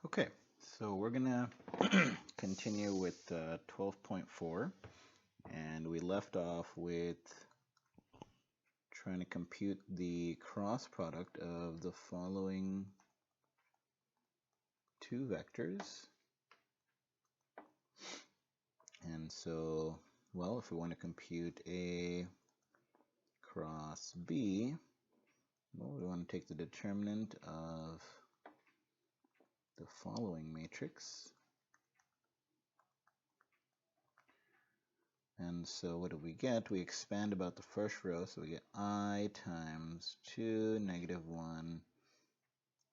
Okay, so we're gonna continue with 12.4, and we left off with trying to compute the cross product of the following two vectors. And so, well, if we want to compute A cross B, well, we want to take the determinant of the following matrix. And so what do we get? We expand about the first row, so we get I times 2, negative 1,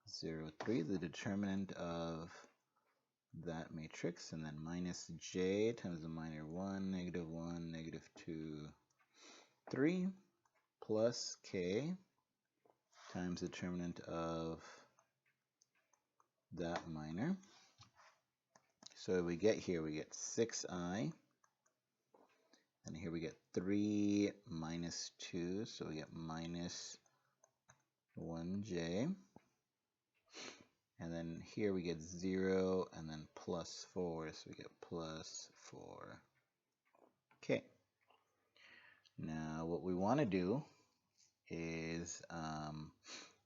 0, 3, the determinant of that matrix, and then minus j times the minor 1, negative 2, 3, plus k times the determinant of that minor. So we get here, we get 6i, and here we get 3 minus 2, so we get minus 1j. And then here we get 0, and then plus 4, so we get plus 4k. Now what we want to do is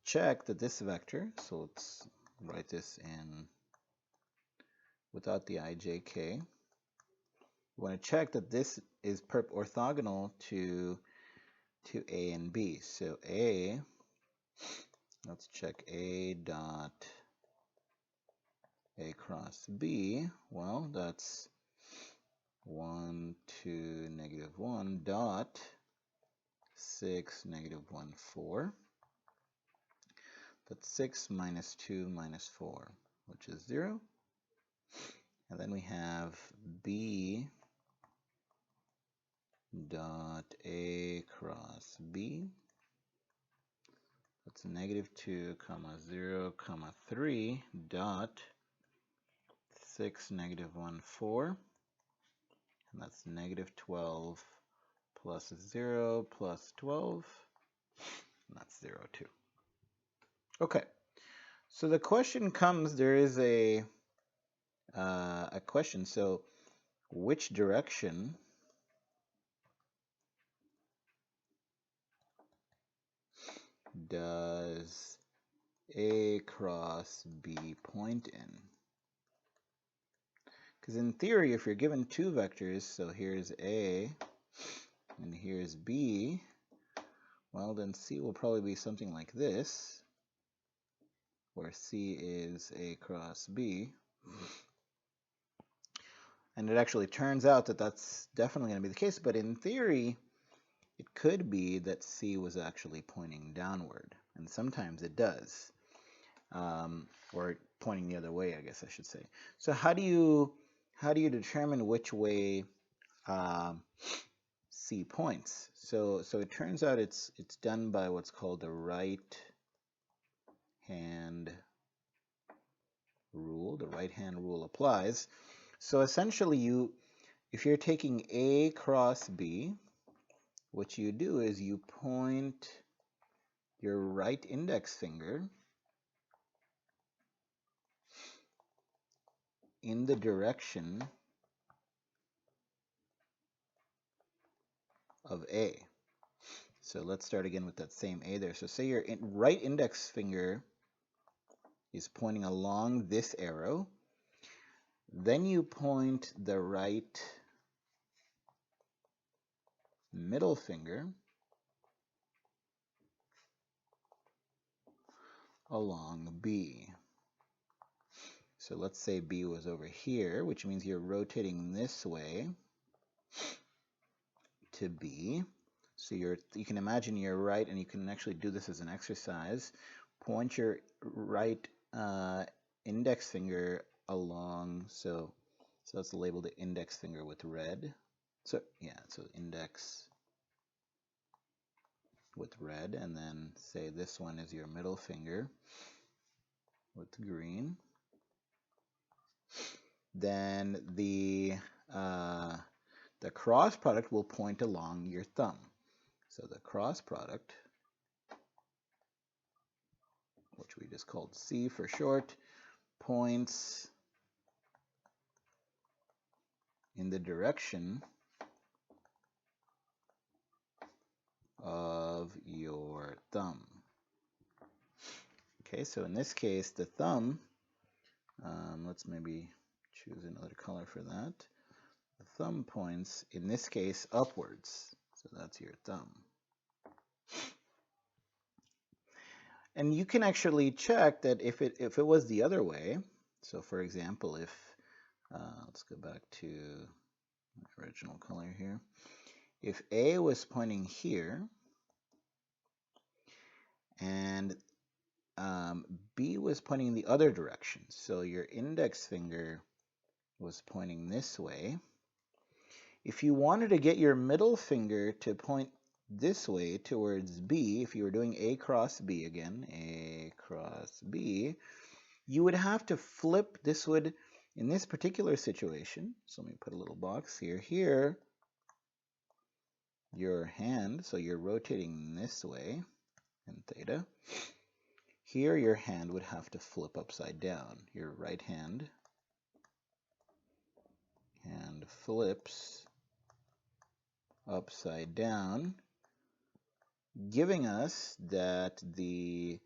check that this vector, so let's write this in without the ijk. We want to check that this is orthogonal to A and B. So A, let's check A dot A cross B. Well, that's 1, 2, negative 1 dot 6, negative 1, 4. That's 6 minus 2 minus 4, which is 0. And then we have B dot A cross B. That's negative 2, comma 0, comma 3 dot 6, negative 1, 4. And that's negative 12 plus 0 plus 12. And that's 0, 2. Okay. So the question comes, there is a question. So which direction does A cross B point in? Because in theory, if you're given two vectors, so here's A and here's B, well, then C will probably be something like this, where C is A cross B. And it actually turns out that that's definitely going to be the case, but in theory, it could be that C was actually pointing downward, and sometimes it does, or pointing the other way, I guess I should say. So how do you determine which way C points? So it turns out it's done by what's called the right hand rule. The right hand rule applies. So essentially, if you're taking A cross B, what you do is you point your right index finger in the direction of A. So let's start again with that same A there. So say your right index finger is pointing along this arrow. Then you point the right middle finger along B. So let's say B was over here, which means you're rotating this way to B. So you can imagine you're right, and you can actually do this as an exercise. Point your right index finger along, so let's label the index finger with red. So yeah, so index with red, and then say this one is your middle finger with green. Then the cross product will point along your thumb. So the cross product, which we just called C for short, points in the direction of your thumb. Okay, so in this case, the thumb, let's maybe choose another color for that. The thumb points, in this case, upwards. So that's your thumb. And you can actually check that if it was the other way. So for example, if, let's go back to my original color here. If A was pointing here, and B was pointing in the other direction, so your index finger was pointing this way. If you wanted to get your middle finger to point this way towards B, if you were doing A cross B again, A cross B, you would have to flip. This would, in this particular situation, so let me put a little box here. Here, your hand, so you're rotating this way in theta. Here, your hand would have to flip upside down. Your right hand flips upside down, giving us that the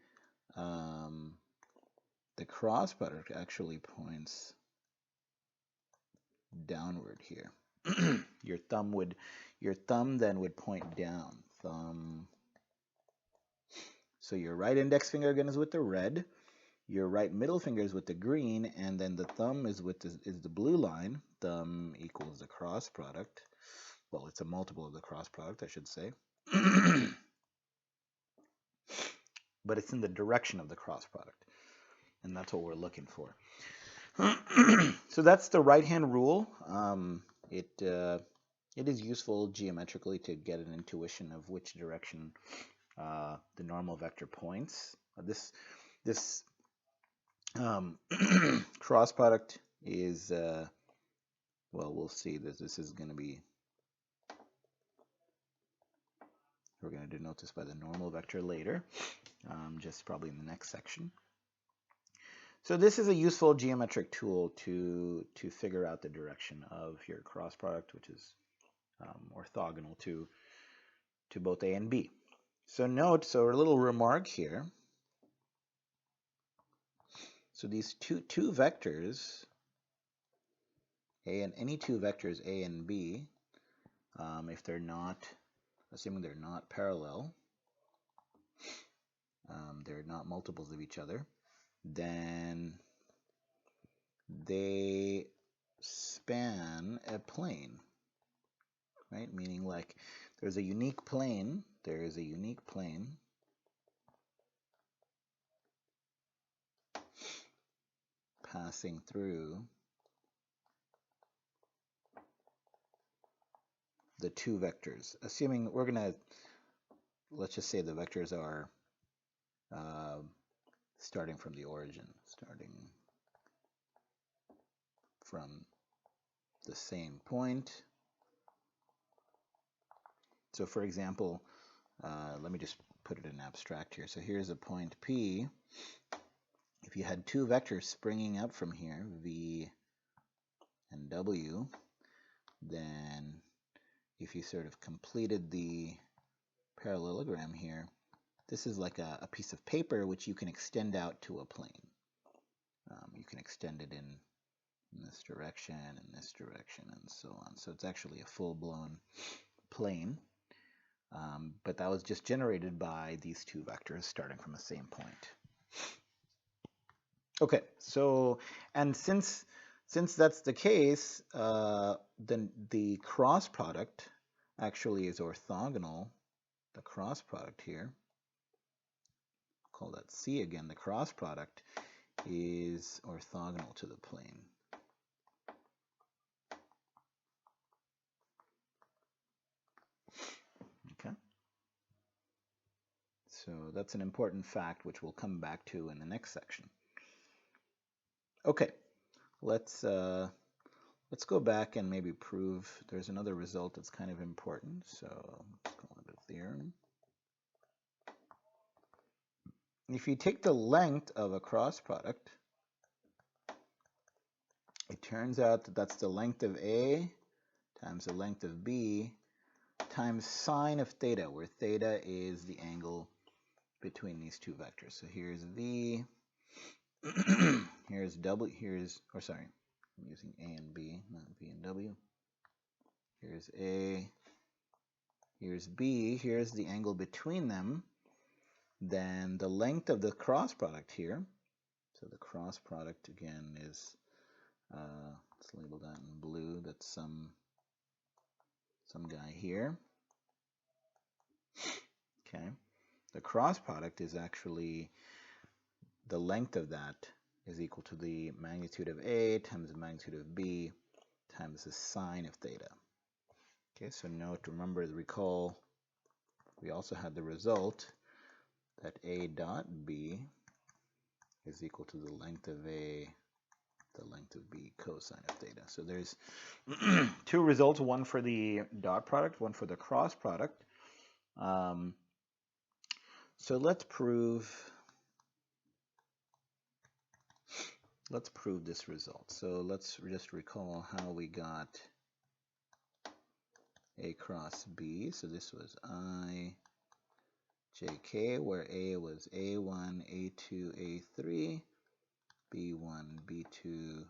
cross product actually points downward here. Your thumb then would point down. Thumb. So your right index finger again is with the red, your right middle finger is with the green, and then the thumb is with the blue line. Thumb equals the cross product. Well, it's a multiple of the cross product, I should say. But it's in the direction of the cross product, and that's what we're looking for. So that's the right-hand rule. It is useful geometrically to get an intuition of which direction the normal vector points. This cross product is, well, we'll see. This is going to be, we're going to denote this by the normal vector later, just probably in the next section. So this is a useful geometric tool to figure out the direction of your cross product, which is orthogonal to both A and B. So note, so a little remark here. So these two vectors, any two vectors A and B, if they're not, assuming they're not parallel, they're not multiples of each other, then they span a plane, right? Meaning like there's a unique plane, passing through the two vectors. Assuming we're going to, let's just say the vectors are starting from the origin, starting from the same point. So for example, let me just put it in abstract here. So here's a point P. If you had two vectors springing up from here, V and W, then if you sort of completed the parallelogram here, this is like a piece of paper which you can extend out to a plane. You can extend it in this direction, and this direction, and so on. So it's actually a full-blown plane, but that was just generated by these two vectors starting from the same point. Okay, so, and since that's the case, then the cross product actually is orthogonal. The cross product here, call that C again, the cross product is orthogonal to the plane. Okay. So that's an important fact which we'll come back to in the next section. Okay, let's go back and maybe prove there's another result that's kind of important. So let's call it a theorem. If you take the length of a cross product, it turns out that that's the length of A times the length of B times sine of theta, where theta is the angle between these two vectors. So here's V, here's W, sorry, I'm using A and B, not V and W. Here's A, here's B, here's the angle between them. Then the length of the cross product here, so the cross product again is, let's label that in blue, that's some guy here. Okay, the cross product is actually, the length of that is equal to the magnitude of A times the magnitude of B times the sine of theta. Okay, so note, remember, recall, we also had the result that A dot B is equal to the length of A, the length of B cosine of theta. So there's two results, one for the dot product, one for the cross product. So let's prove this result. So let's just recall how we got A cross B. So this was I, J, K, where A was A1, A2, A3, B1, B2,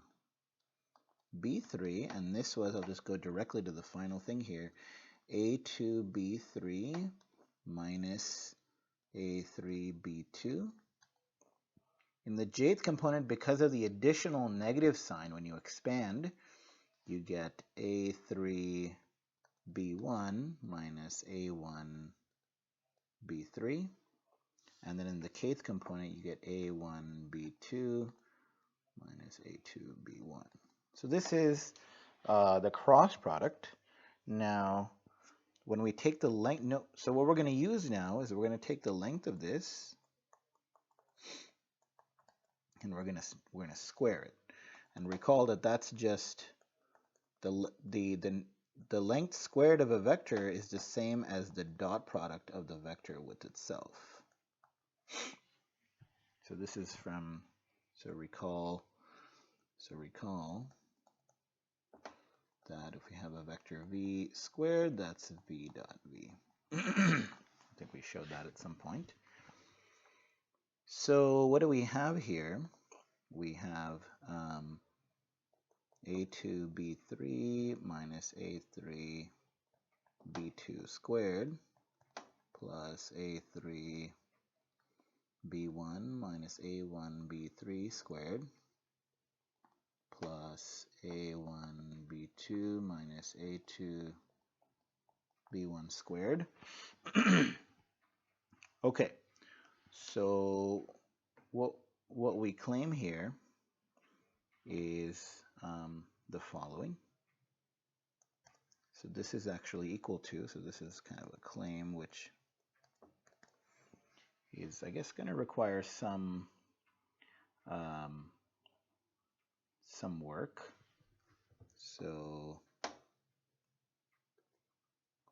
B3, and this was, I'll just go directly to the final thing here, A2, B3 minus A3, B2. In the jth component, because of the additional negative sign, when you expand, you get A3, B1 minus A1, B3. And then in the kth component, you get A1, B2 minus A2, B1. So this is the cross product. Now, when we take the length, so what we're going to use now is we're going to take the length of this, and we're going to square it. And recall that that's just the length squared of a vector is the same as the dot product of the vector with itself. So this is from, recall that if we have a vector v squared, that's v dot v. I think we showed that at some point. So what do we have here? We have a2 b3 minus a3 b2 squared plus a3 b1 minus a1 b3 squared plus a1 b2 minus a2 b1 squared. Okay, so what we claim here is the following. So this is actually equal to, so this is kind of a claim which is, I guess, going to require some work. So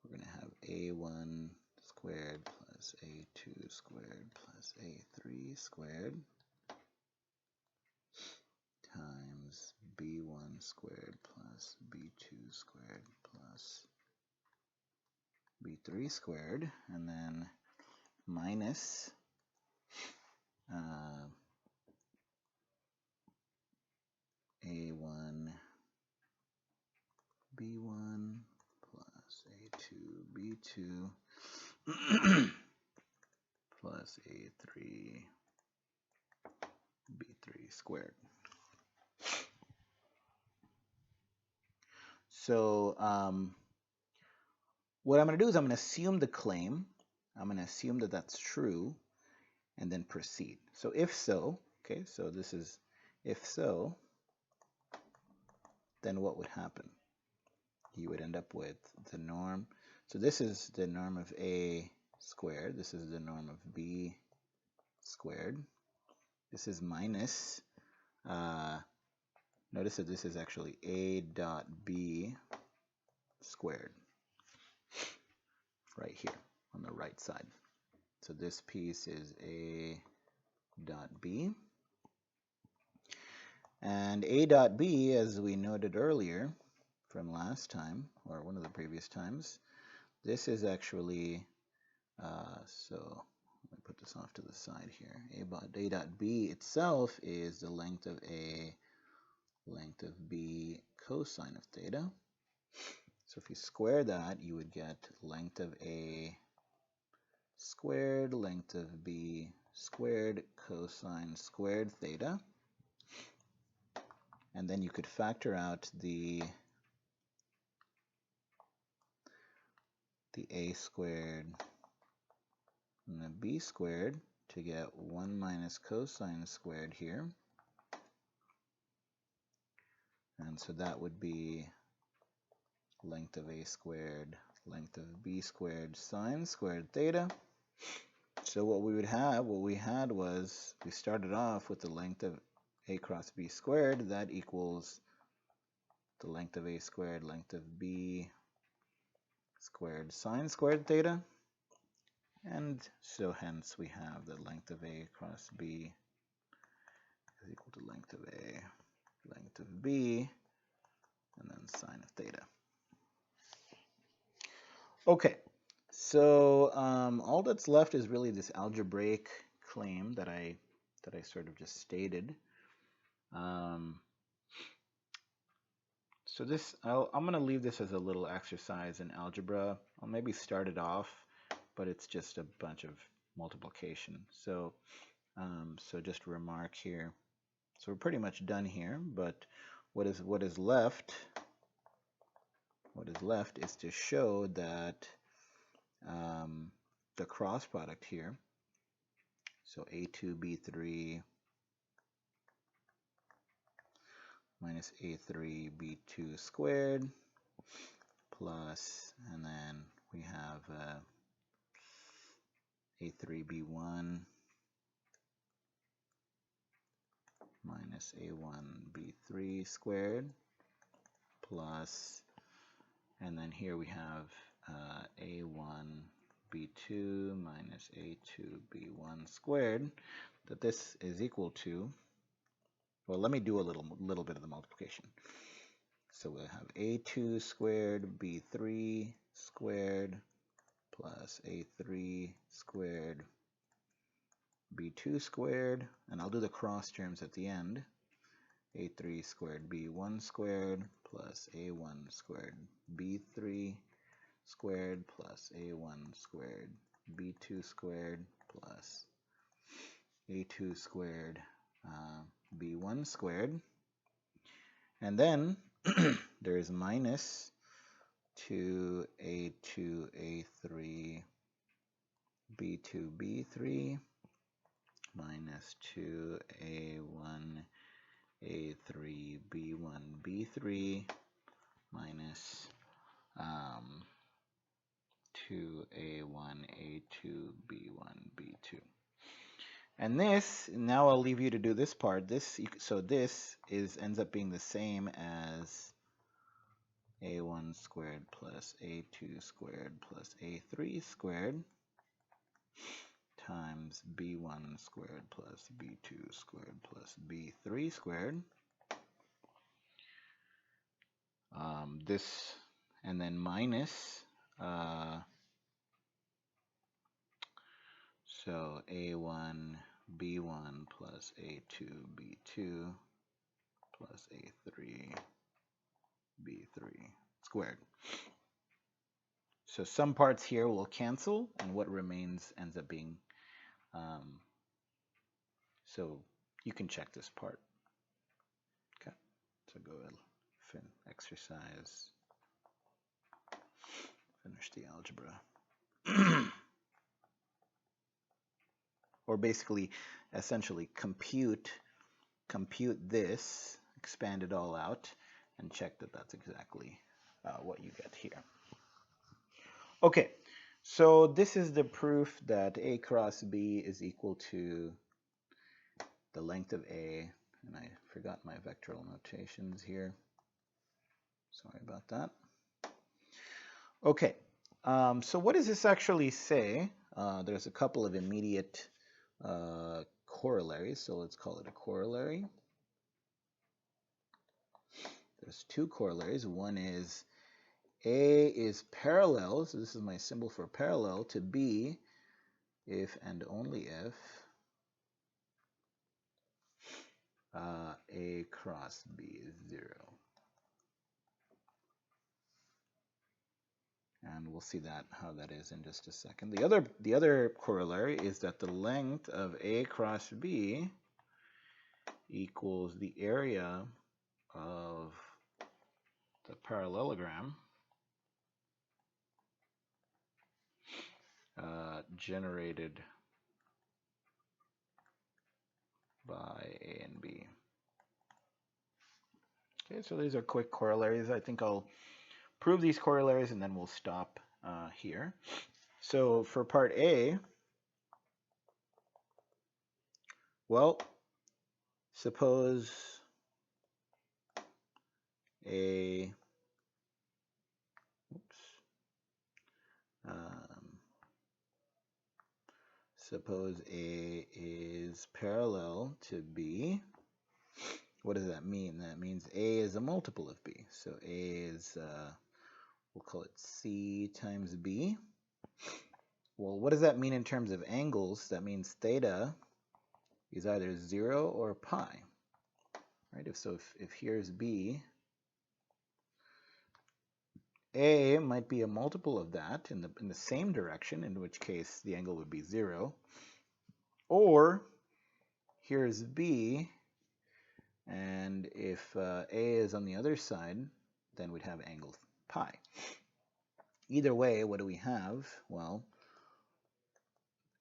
we're going to have a1 squared plus a2 squared plus a3 squared times b1 squared plus b2 squared plus b3 squared, and then minus a1 b1 plus a2 b2 plus a3 b3 squared. So what I'm going to do is I'm going to assume the claim. I'm going to assume that that's true and then proceed. So if so, okay, so this is if so, then what would happen? You would end up with the norm. So this is the norm of a squared. This is the norm of b squared. This is minus, notice that this is actually a dot b squared right here on the right side. So this piece is a dot b. And A dot B, as we noted earlier from last time, or one of the previous times, this is actually, so let me put this off to the side here. A dot B itself is the length of A, length of B cosine of theta. So if you square that, you would get length of A squared, length of B squared, cosine squared theta. And then you could factor out the A squared and the B squared to get 1 minus cosine squared here. And so that would be length of A squared, length of B squared, sine squared theta. So what we had was, we started off with the length of A cross B squared. That equals the length of A squared, length of B squared, sine squared theta. And so hence we have the length of A cross B is equal to length of A, length of B, and then sine of theta. Okay, so all that's left is really this algebraic claim that I sort of just stated. So this, I'm going to leave this as a little exercise in algebra. I'll maybe start it off, but it's just a bunch of multiplication. So, so just a remark here. So we're pretty much done here, but what is left is to show that the cross product here, so A2B3 minus A3B2 squared plus, and then we have A3B1 minus A1B3 squared plus, and then here we have A1B2 minus A2B1 squared, that this is equal to, well, let me do a little bit of the multiplication. So we'll have A2 squared B3 squared plus A3 squared B2 squared, and I'll do the cross terms at the end. A3 squared B1 squared plus A1 squared B3 squared plus A1 squared B2 squared plus A2 squared B1 squared. And then there is minus 2A2 A3 B2 B3 minus 2A1 A3 B1 B3 minus 2A1 A2 B1 B2. And this, now I'll leave you to do this part. So this ends up being the same as A1 squared plus A2 squared plus A3 squared times B1 squared plus B2 squared plus B3 squared. This, and then minus, so A1 B1 plus A2 B2 plus A3 B3 squared. So some parts here will cancel, and what remains ends up being, so you can check this part. Okay, so go ahead, exercise, finish the algebra. Or basically, essentially compute this, expand it all out, and check that that's exactly what you get here. Okay, so this is the proof that A cross B is equal to the length of A, and I forgot my vectoral notations here. Sorry about that. Okay, so what does this actually say? There's a couple of immediate corollaries, so let's call it a corollary. there's two corollaries. One is A is parallel, so this is my symbol for parallel, to B if and only if A cross B is 0. And we'll see how that is in just a second. The other corollary is that the length of A cross B equals the area of the parallelogram generated by A and B. Okay, so these are quick corollaries. I think I'll prove these corollaries and then we'll stop here. So for part A, well, suppose A, suppose A is parallel to B. What does that mean? That means A is a multiple of B. So A is, we'll call it C times B. Well, what does that mean in terms of angles? That means theta is either 0 or pi. Right? If here's B, A might be a multiple of that in the same direction, in which case the angle would be 0. Or here's B, and if A is on the other side, then we'd have angle pi. Either way, what do we have? Well,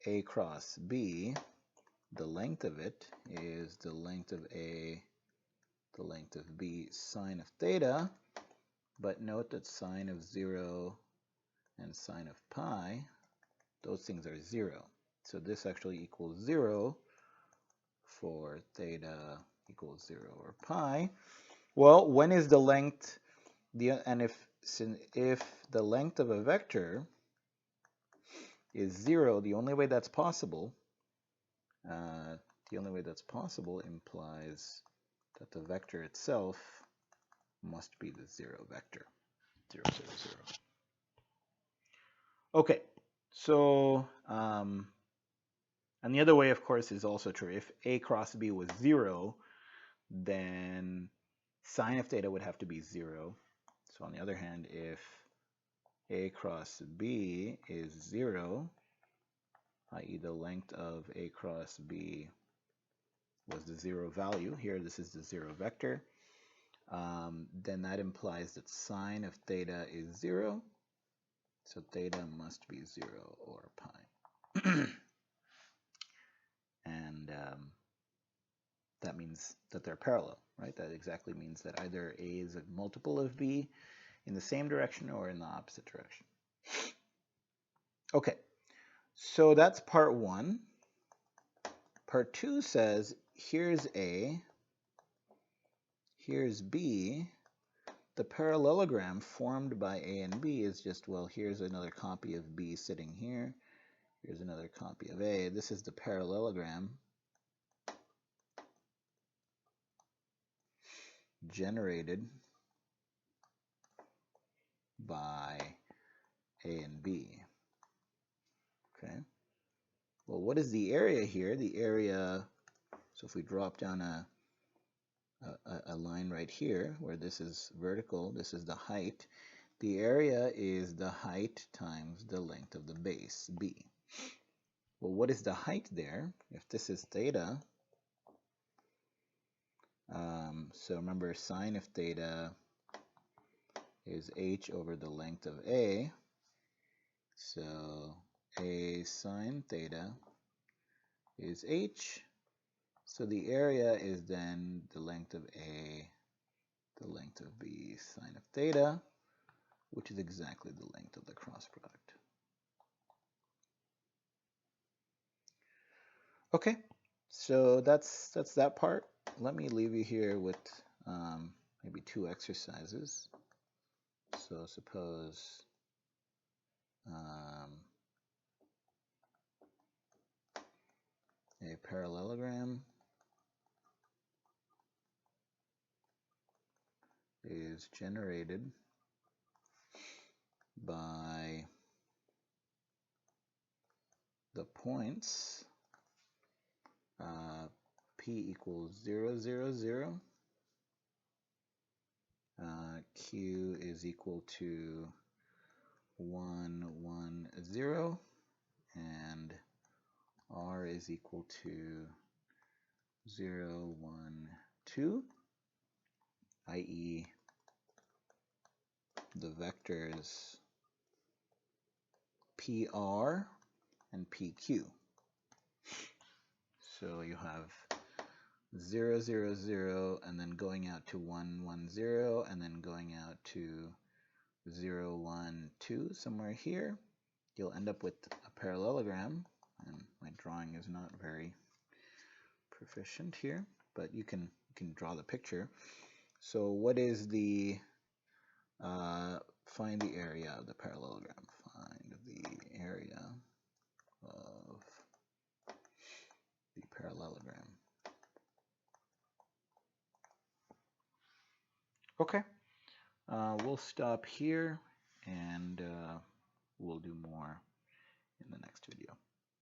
A cross B, the length of it is the length of A, the length of B sine of theta, but note that sine of 0 and sine of pi, those things are 0. So this actually equals 0 for theta equals 0 or pi. Well, when is the length, and if the length of a vector is 0, the only way that's possible implies that the vector itself must be the 0 vector, 0, 0, 0. Okay, so, and the other way, of course, is also true. If A cross B was 0, then sine of theta would have to be 0. So on the other hand, if A cross B is 0, i.e. the length of A cross B was the 0 value, here this is the 0 vector, then that implies that sine of theta is 0, so theta must be 0 or pi. And that means that they're parallel, right? That exactly means that either A is a multiple of B in the same direction or in the opposite direction. Okay, so that's part 1. Part 2 says, here's A, here's B. The parallelogram formed by A and B is just, well, here's another copy of B sitting here. Here's another copy of A. This is the parallelogram generated by A and B. Okay. Well, what is the area here? The area, so if we drop down a line right here, where this is vertical, this is the height. The area is the height times the length of the base, B. Well, what is the height there? If this is theta, so remember sine of theta is h over the length of A. So A sine theta is h. So the area is then the length of A, the length of B sine of theta, which is exactly the length of the cross product. Okay, so that's that part. Let me leave you here with maybe 2 exercises. So suppose a parallelogram is generated by the points P equals 0, 0, 0, Q is equal to 1, 1, 0, and R is equal to 0, 1, 2, i.e. the vectors PR and PQ. So you have 0, 0, 0, and then going out to 1, 1, 0, and then going out to 0, 1, 2, somewhere here. You'll end up with a parallelogram, and my drawing is not very proficient here, but you can draw the picture. So what is the, find the area of the parallelogram. Find the area of the parallelogram. Okay, we'll stop here, and we'll do more in the next video.